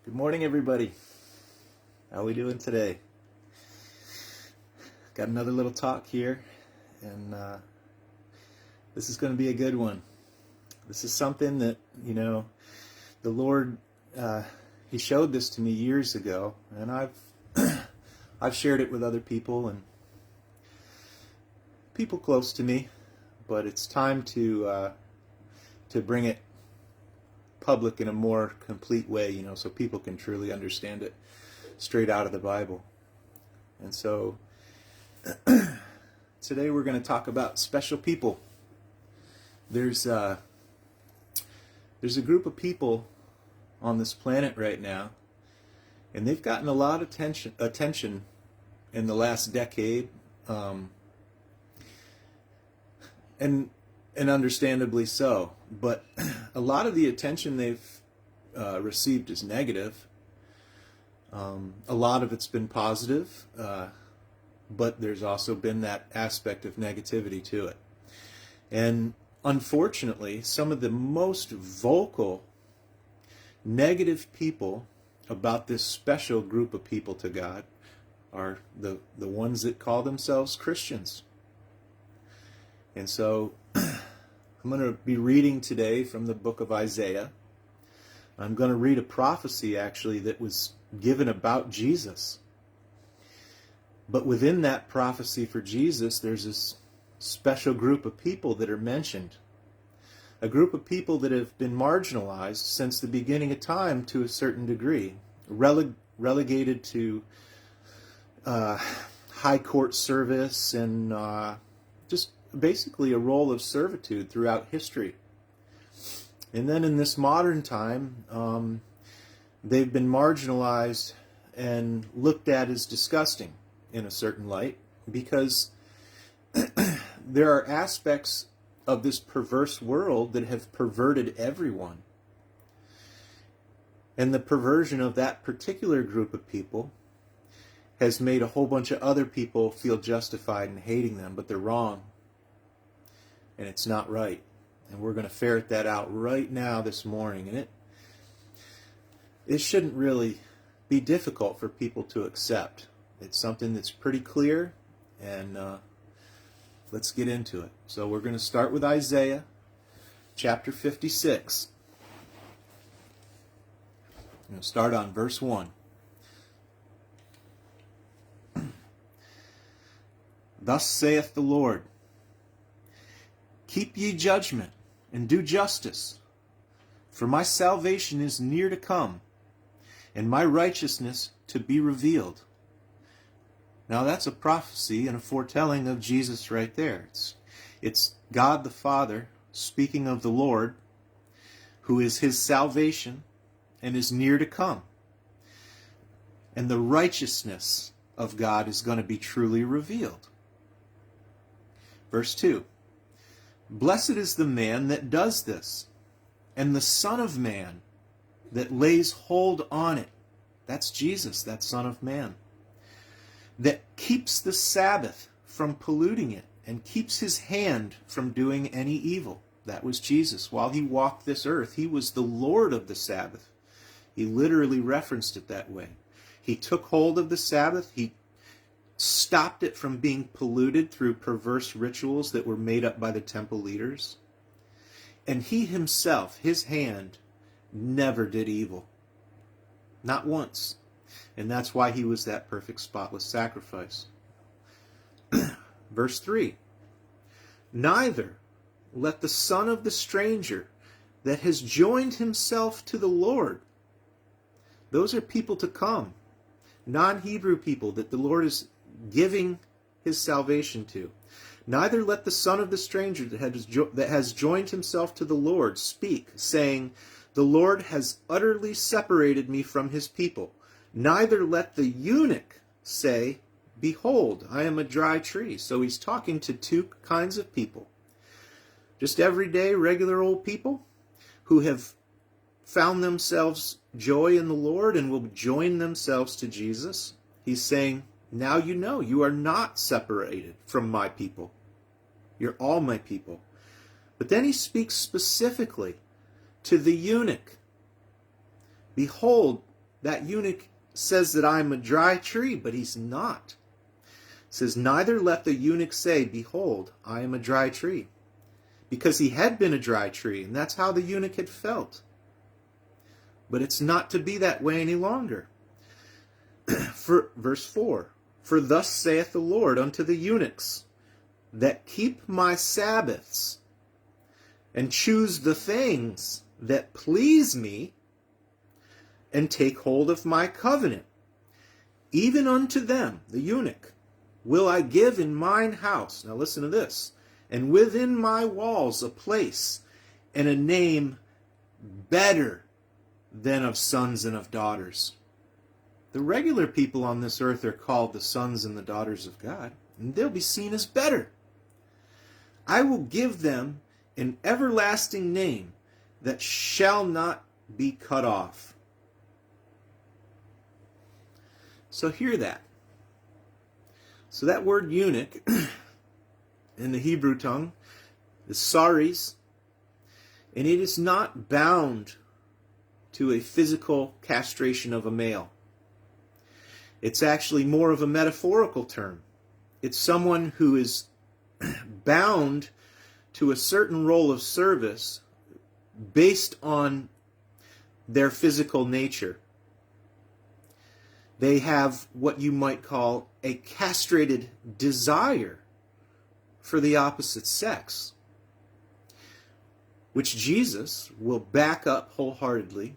Good morning, everybody. How are we doing today? Got another little talk here, and this is going to be a good one. This is something that, the Lord, He showed this to me years ago, and I've shared it with other people and people close to me, but it's time to bring it public in a more complete way, so people can truly understand it straight out of the Bible. And so today we're going to talk about special people. There's a group of people on this planet right now, and they've gotten a lot of attention in the last decade, and understandably so. But a lot of the attention they've received is negative. A lot of it's been positive, but there's also been that aspect of negativity to it. And unfortunately, some of the most vocal negative people about this special group of people to God are the ones that call themselves Christians. And so I'm going to be reading today from the book of Isaiah. I'm going to read a prophecy, actually, that was given about Jesus. But within that prophecy for Jesus, there's this special group of people that are mentioned. A group of people that have been marginalized since the beginning of time to a certain degree. Relegated to high court service and just basically a role of servitude throughout history. And then in this modern time, they've been marginalized and looked at as disgusting in a certain light, because there are aspects of this perverse world that have perverted everyone. And the perversion of that particular group of people has made a whole bunch of other people feel justified in hating them, but they're wrong. And it's not right. And we're going to ferret that out right now this morning. And it shouldn't really be difficult for people to accept. It's something that's pretty clear, and let's get into it. So we're going to start with Isaiah chapter 56. I'm going to start on verse 1. Thus saith the Lord, keep ye judgment, and do justice, for my salvation is near to come, and my righteousness to be revealed. Now that's a prophecy and a foretelling of Jesus right there. It's God the Father speaking of the Lord, who is his salvation and is near to come. And the righteousness of God is going to be truly revealed. Verse 2. Blessed is the man that does this, and the Son of Man that lays hold on it. That's Jesus, that Son of Man. That keeps the Sabbath from polluting it, and keeps his hand from doing any evil. That was Jesus. While he walked this earth, he was the Lord of the Sabbath. He literally referenced it that way. He took hold of the Sabbath. He stopped it from being polluted through perverse rituals that were made up by the temple leaders. And he himself, his hand, never did evil. Not once. And that's why he was that perfect, spotless sacrifice. Verse 3. Neither let the son of the stranger that has joined himself to the Lord. Those are people to come. Non-Hebrew people that the Lord is giving his salvation to. Neither let the son of the stranger that has joined himself to the Lord speak, saying, the Lord has utterly separated me from his people. Neither let the eunuch say, behold, I am a dry tree. So he's talking to two kinds of people. Just everyday, regular old people who have found themselves joy in the Lord and will join themselves to Jesus. He's saying, now you know you are not separated from my people. You're all my people. But then he speaks specifically to the eunuch. Behold, that eunuch says that I'm a dry tree, but he's not. It says, neither let the eunuch say, behold, I am a dry tree. Because he had been a dry tree, and that's how the eunuch had felt. But it's not to be that way any longer. For verse 4, for thus saith the Lord unto the eunuchs that keep my Sabbaths, and choose the things that please me, and take hold of my covenant, even unto them, the eunuch, will I give in mine house. Now listen to this. And within my walls a place and a name better than of sons and of daughters. The regular people on this earth are called the sons and the daughters of God, and they'll be seen as better. I will give them an everlasting name that shall not be cut off. So hear that. So that word eunuch in the Hebrew tongue is saris, and it is not bound to a physical castration of a male. It's actually more of a metaphorical term. It's someone who is bound to a certain role of service based on their physical nature. They have what you might call a castrated desire for the opposite sex, which Jesus will back up wholeheartedly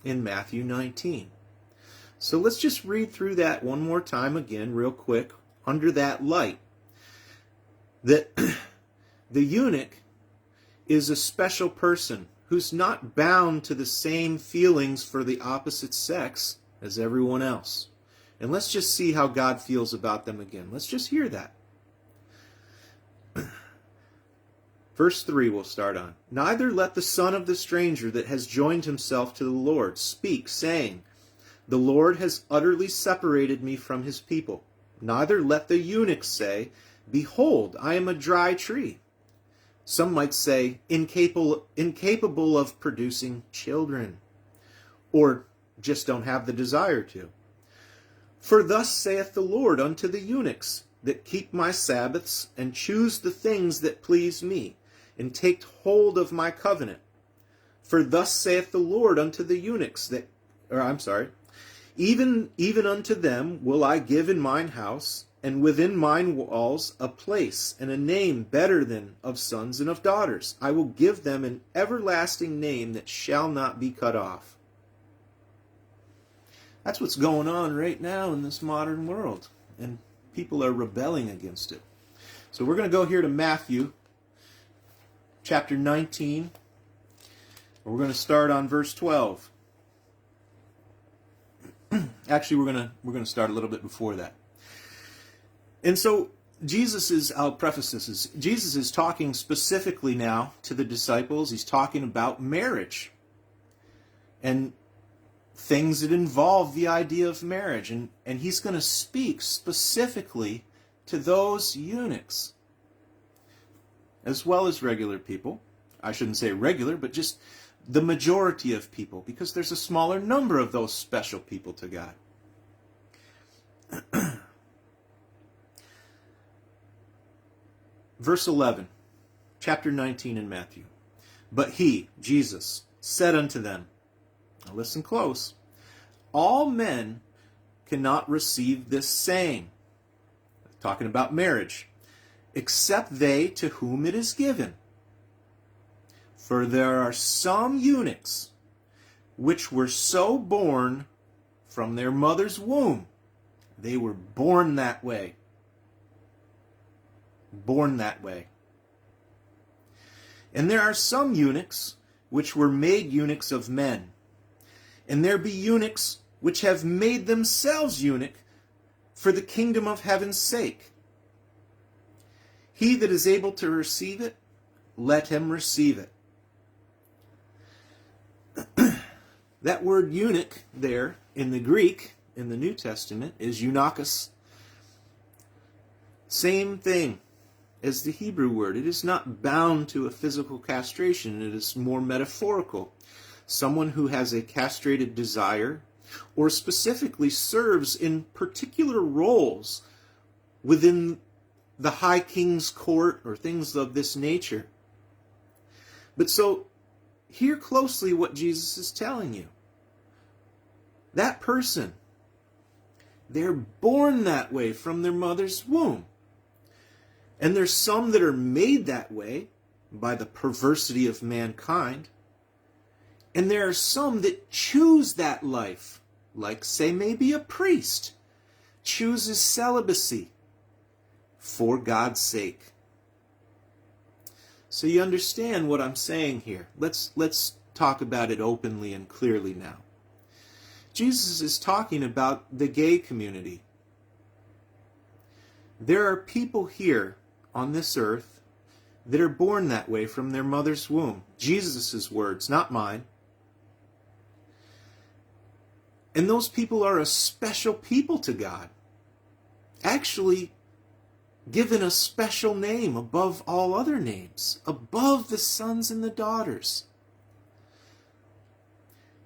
in Matthew 19. So let's just read through that one more time again real quick under that light. That the eunuch is a special person who's not bound to the same feelings for the opposite sex as everyone else. And let's just see how God feels about them again. Let's just hear that. Verse 3 we'll start on. Neither let the son of the stranger that has joined himself to the Lord speak, saying, the Lord has utterly separated me from his people. Neither let the eunuch say, behold, I am a dry tree. Some might say, incapable of producing children, or just don't have the desire to. For thus saith the Lord unto the eunuchs that keep my Sabbaths, and choose the things that please me, and take hold of my covenant. For thus saith the Lord unto the eunuchs that, even unto them will I give in mine house, and within mine walls a place and a name better than of sons and of daughters. I will give them an everlasting name that shall not be cut off. That's what's going on right now in this modern world, and people are rebelling against it. So we're going to go here to Matthew chapter 19. We're going to start on verse 12. Actually, we're going to start a little bit before that. And so I'll preface this, Jesus is talking specifically now to the disciples. He's talking about marriage and things that involve the idea of marriage. And he's going to speak specifically to those eunuchs, as well as regular people. I shouldn't say regular, but just the majority of people, because there's a smaller number of those special people to God. Verse 11, chapter 19 in Matthew. But he, Jesus, said unto them, now listen close, all men cannot receive this saying, talking about marriage, except they to whom it is given. For there are some eunuchs which were so born from their mother's womb. They were born that way. Born that way. And there are some eunuchs which were made eunuchs of men. And there be eunuchs which have made themselves eunuch for the kingdom of heaven's sake. He that is able to receive it, let him receive it. That word eunuch there in the Greek, in the New Testament, is eunuchos. Same thing as the Hebrew word. It is not bound to a physical castration. It is more metaphorical. Someone who has a castrated desire or specifically serves in particular roles within the high king's court or things of this nature. But so, hear closely what Jesus is telling you. That person, they're born that way from their mother's womb. And there's some that are made that way by the perversity of mankind. And there are some that choose that life, like, say, maybe a priest chooses celibacy for God's sake. So you understand what I'm saying here. Let's talk about it openly and clearly now. Jesus is talking about the gay community. There are people here on this earth that are born that way from their mother's womb. Jesus' words, not mine. And those people are a special people to God. Actually, given a special name above all other names, above the sons and the daughters.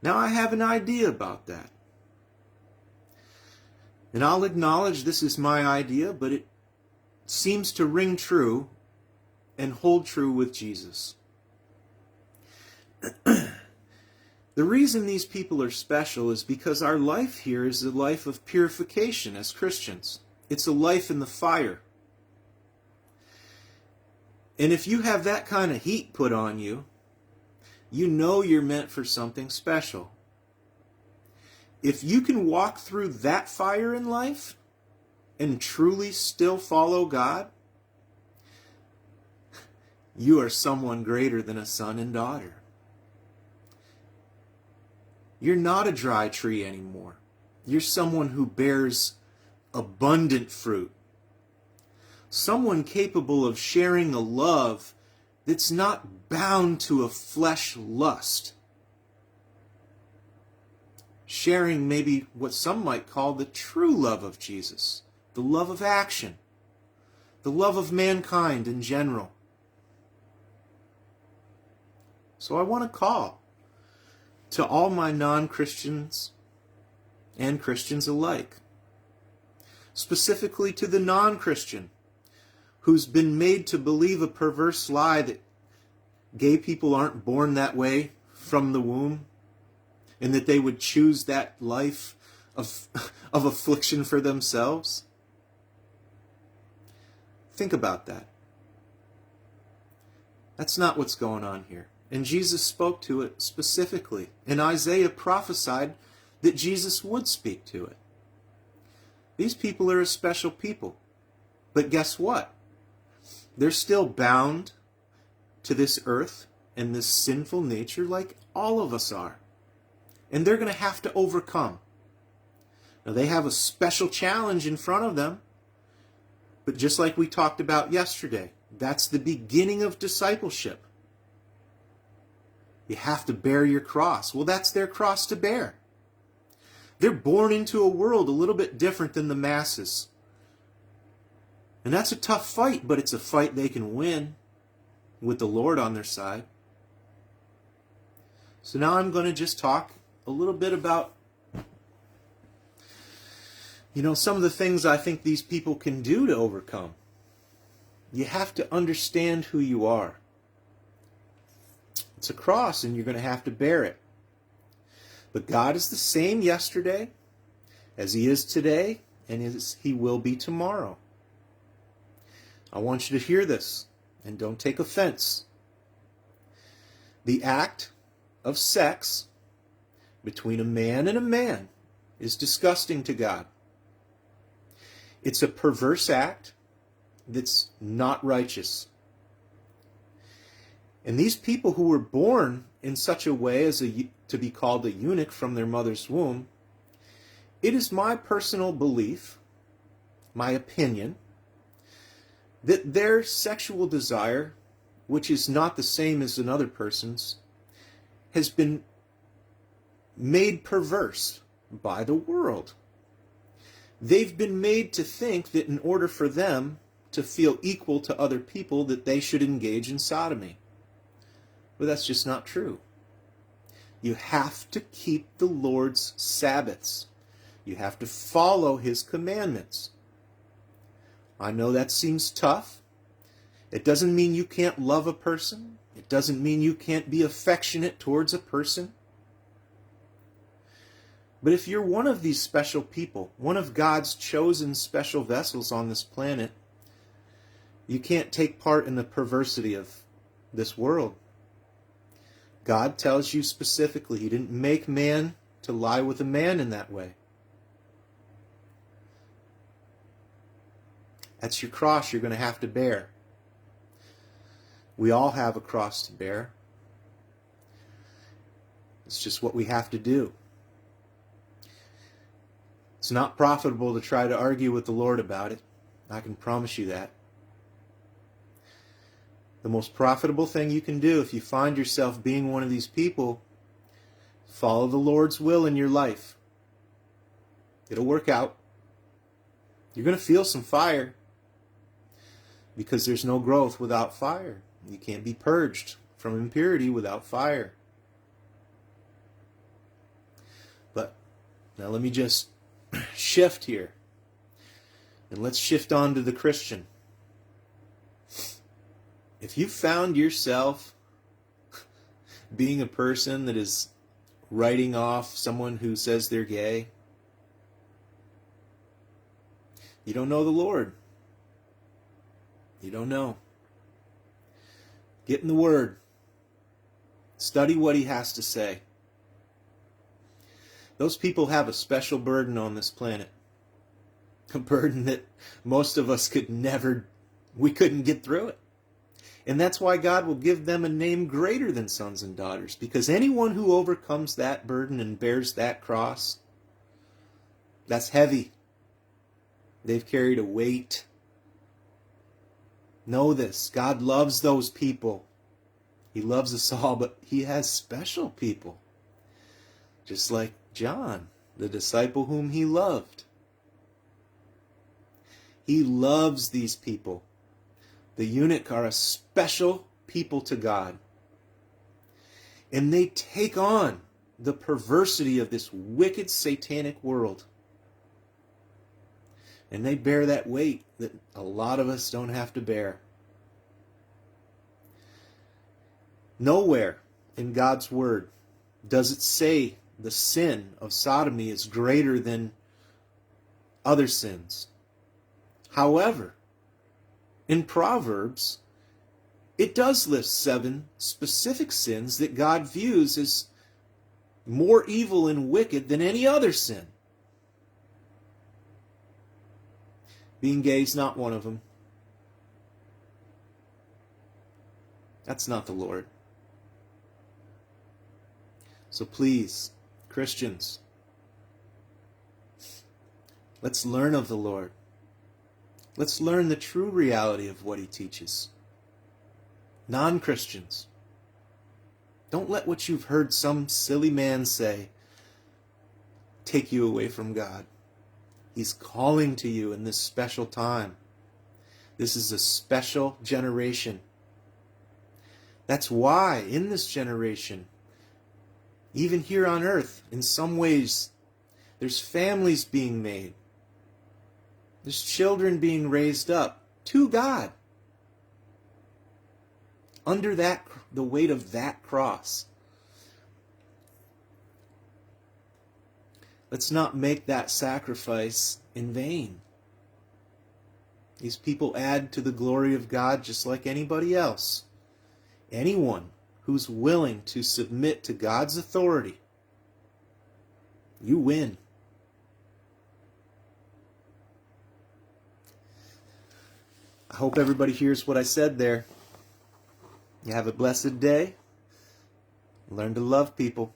Now I have an idea about that. And I'll acknowledge this is my idea, but it seems to ring true and hold true with Jesus. The reason these people are special is because our life here is a life of purification as Christians. It's a life in the fire. And if you have that kind of heat put on you, you know you're meant for something special. If you can walk through that fire in life and truly still follow God, you are someone greater than a son and daughter. You're not a dry tree anymore. You're someone who bears abundant fruit. Someone capable of sharing a love that's not bound to a flesh lust. Sharing maybe what some might call the true love of Jesus, the love of action, the love of mankind in general. So I want to call to all my non-Christians and Christians alike, specifically to the non-Christian who's been made to believe a perverse lie that gay people aren't born that way from the womb, and that they would choose that life of affliction for themselves. Think about that. That's not what's going on here. And Jesus spoke to it specifically. And Isaiah prophesied that Jesus would speak to it. These people are a special people. But guess what? They're still bound to this earth and this sinful nature like all of us are. And they're going to have to overcome. Now they have a special challenge in front of them. But just like we talked about yesterday, that's the beginning of discipleship. You have to bear your cross. Well, that's their cross to bear. They're born into a world a little bit different than the masses. And that's a tough fight, but it's a fight they can win with the Lord on their side. So now I'm going to just talk a little bit about, some of the things I think these people can do to overcome. You have to understand who you are. It's a cross, and you're going to have to bear it. But God is the same yesterday as He is today, and as He will be tomorrow. I want you to hear this, and don't take offense. The act of sex between a man and a man is disgusting to God. It's a perverse act that's not righteous. And these people who were born in such a way as to be called a eunuch from their mother's womb, it is my personal belief, my opinion, that their sexual desire, which is not the same as another person's, has been made perverse by the world. They've been made to think that in order for them to feel equal to other people, that they should engage in sodomy. But that's just not true. You have to keep the Lord's Sabbaths. You have to follow His commandments. I know that seems tough. It doesn't mean you can't love a person. It doesn't mean you can't be affectionate towards a person. But if you're one of these special people, one of God's chosen special vessels on this planet, you can't take part in the perversity of this world. God tells you specifically He didn't make man to lie with a man in that way. That's your cross you're going to have to bear. We all have a cross to bear. It's just what we have to do. It's not profitable to try to argue with the Lord about it. I can promise you that. The most profitable thing you can do if you find yourself being one of these people, follow the Lord's will in your life. It'll work out. You're going to feel some fire because there's no growth without fire. You can't be purged from impurity without fire. But now let me just shift here. And let's shift on to the Christian. If you found yourself being a person that is writing off someone who says they're gay, you don't know the Lord. You don't know. Get in the Word. Study what He has to say. Those people have a special burden on this planet. A burden that most of us we couldn't get through it. And that's why God will give them a name greater than sons and daughters. Because anyone who overcomes that burden and bears that cross, that's heavy. They've carried a weight. Know this. God loves those people. He loves us all, but He has special people. Just like John, the disciple whom He loved. He loves these people. The eunuch are a special people to God. And they take on the perversity of this wicked satanic world. And they bear that weight that a lot of us don't have to bear. Nowhere in God's Word does it say the sin of sodomy is greater than other sins. However, in Proverbs, it does list 7 specific sins that God views as more evil and wicked than any other sin. Being gay is not one of them. That's not the Lord. So please, Christians, let's learn of the Lord. Let's learn the true reality of what He teaches. Non-Christians, don't let what you've heard some silly man say take you away from God. He's calling to you in this special time. This is a special generation. That's why in this generation, even here on earth, in some ways, there's families being made. There's children being raised up to God. Under the weight of that cross. Let's not make that sacrifice in vain. These people add to the glory of God just like anybody else. Anyone who's willing to submit to God's authority, you win. I hope everybody hears what I said there. You have a blessed day. Learn to love people.